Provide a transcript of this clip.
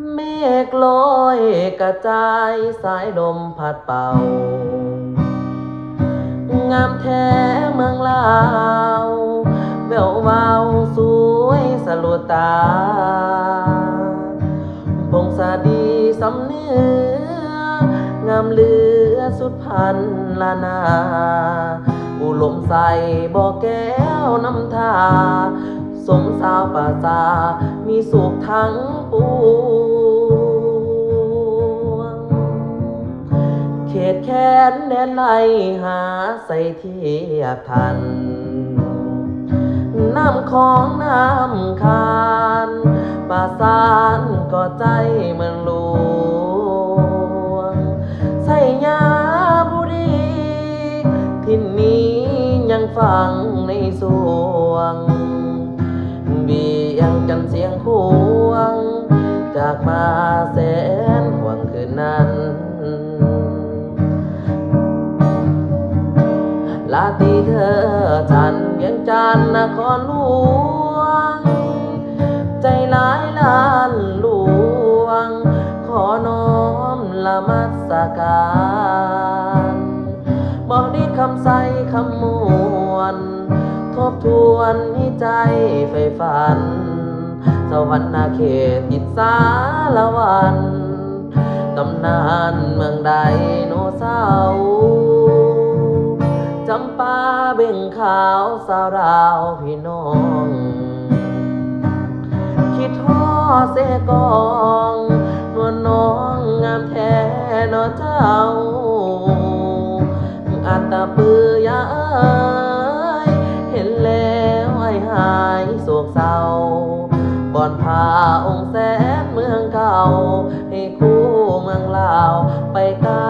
เมฆลอยกระจายสายลมพัดเป่างามแท้เมืองลาวแวววาวสวยสะลดตาพงสาดีสำเนื้องามเหลือสุดพันลานาอุลมใสบ่อแก้วน้ำทาสมสาวป่าจามีสุขทั้งปวงเขตแค้นแดนไล่หาใส่เทียบทันน้ำของน้ำคานป่าสานก็ใจเหมือนหลวงใส่ยาบุรีที่นี้ยังฟังในสวงเบียงกันเสียงพวงจากมาแสนห่วงคืนนั้นลาตีเธอจันเวียงจันทร์นครหลวงใจหลายล้านหลวงขอน้อมละมัสการบอกดีคำใสคำมวลทบทวนให้ใจใฝ่ฝันสวรรค์นาเขตอิสาละวันตำนานเมืองใดโนเศร้าจำปาเบ่งขาวสาวราวพี่น้องคิดท้อเสกองนวลน้องงามแท้นอเจ้าอัตตาปือยาเอ้ยเห็นแล้วไอ้หายโศกเศร้าก่อนพาองค์แสนเมืองเก่าให้คู่เมืองลาวไปก้า